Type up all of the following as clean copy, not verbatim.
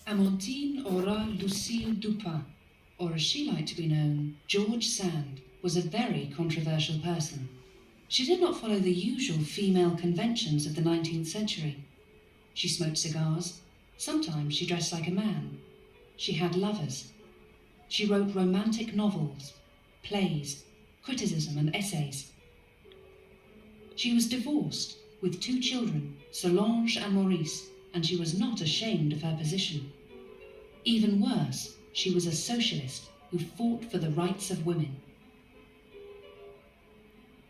Amandine Aura Lucille Dupin, or as she liked to be known, George Sand, was a very controversial person. She did not follow the usual female conventions of the 19th century. She smoked cigars. Sometimes she dressed like a man. She had lovers. She wrote romantic novels, plays, criticism and essays. She was divorced with 2 children, Solange and Maurice, and she was not ashamed of her position. Even worse, she was a socialist who fought for the rights of women.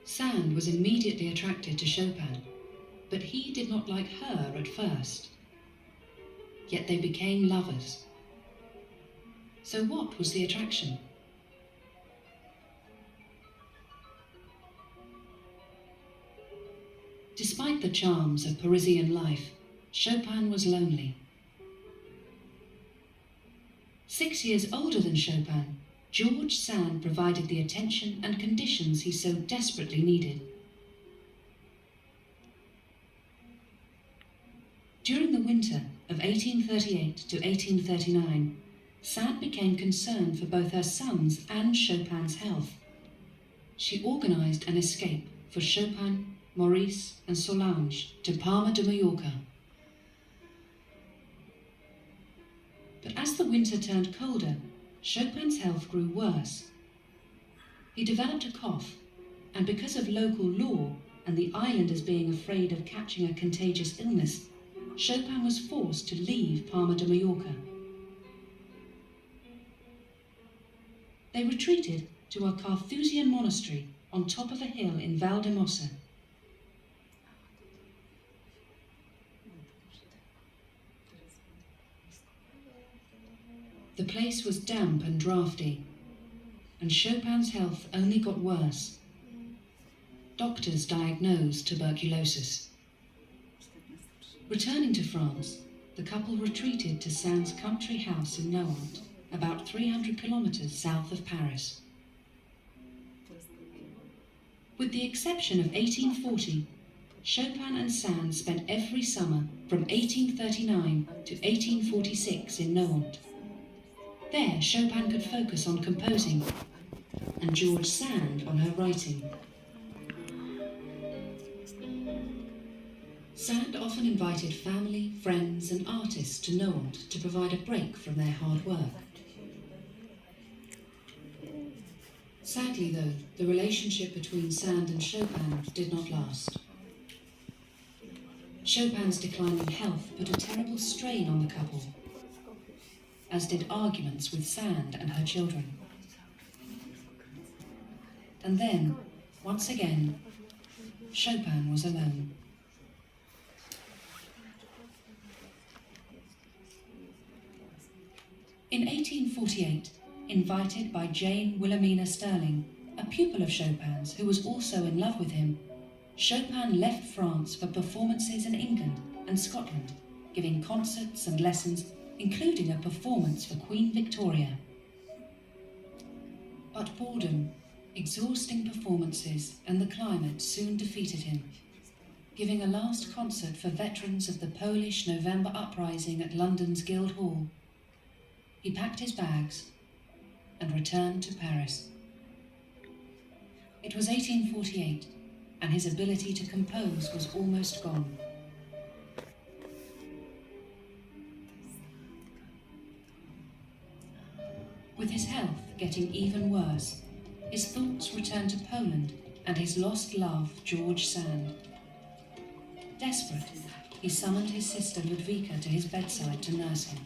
Sand was immediately attracted to Chopin, but he did not like her at first. Yet they became lovers. So what was the attraction? Despite the charms of Parisian life, Chopin was lonely. 6 years older than Chopin, George Sand provided the attention and conditions he so desperately needed. During the winter of 1838 to 1839, Sand became concerned for both her son's and Chopin's health. She organized an escape for Chopin, Maurice and Solange to Palma de Mallorca. But as the winter turned colder, Chopin's health grew worse. He developed a cough, and because of local law and the islanders being afraid of catching a contagious illness, Chopin was forced to leave Palma de Mallorca. They retreated to a Carthusian monastery on top of a hill in Valdemossa. The place was damp and draughty, and Chopin's health only got worse. Doctors diagnosed tuberculosis. Returning to France, the couple retreated to Sand's country house in Nohant, about 300 kilometers south of Paris. With the exception of 1840, Chopin and Sand spent every summer from 1839 to 1846 in Nohant. There, Chopin could focus on composing, and George Sand on her writing. Sand often invited family, friends and artists to Nohant to provide a break from their hard work. Sadly though, the relationship between Sand and Chopin did not last. Chopin's declining health put a terrible strain on the couple, as did arguments with Sand and her children. And then, once again, Chopin was alone. In 1848, invited by Jane Wilhelmina Sterling, a pupil of Chopin's who was also in love with him, Chopin left France for performances in England and Scotland, giving concerts and lessons, including a performance for Queen Victoria. But boredom, exhausting performances and the climate soon defeated him. Giving a last concert for veterans of the Polish November uprising at London's Guildhall, he packed his bags and returned to Paris. It was 1848, and his ability to compose was almost gone. With his health getting even worse, his thoughts returned to Poland and his lost love, George Sand. Desperate, he summoned his sister Ludwika to his bedside to nurse him.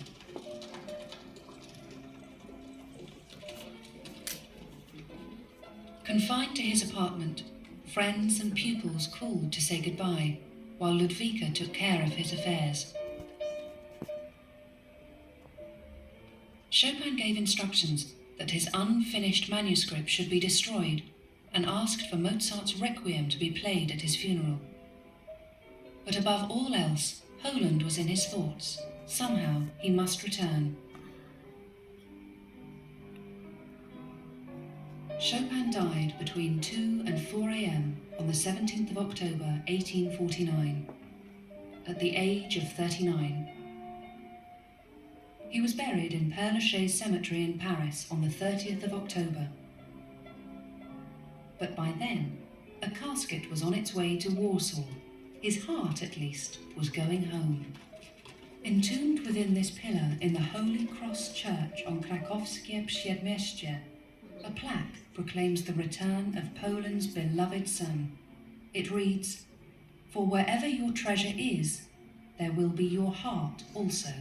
Confined to his apartment, friends and pupils called to say goodbye, while Ludwika took care of his affairs. Chopin gave instructions that his unfinished manuscript should be destroyed and asked for Mozart's Requiem to be played at his funeral. But above all else, Poland was in his thoughts. Somehow he must return. Chopin died between 2 and 4 a.m. on the 17th of October 1849, at the age of 39. He was buried in Père Lachaise Cemetery in Paris on the 30th of October. But by then, a casket was on its way to Warsaw. His heart, at least, was going home. Entombed within this pillar in the Holy Cross Church on Krakowskie Przedmieście, a plaque proclaims the return of Poland's beloved son. It reads, "For wherever your treasure is, there will be your heart also."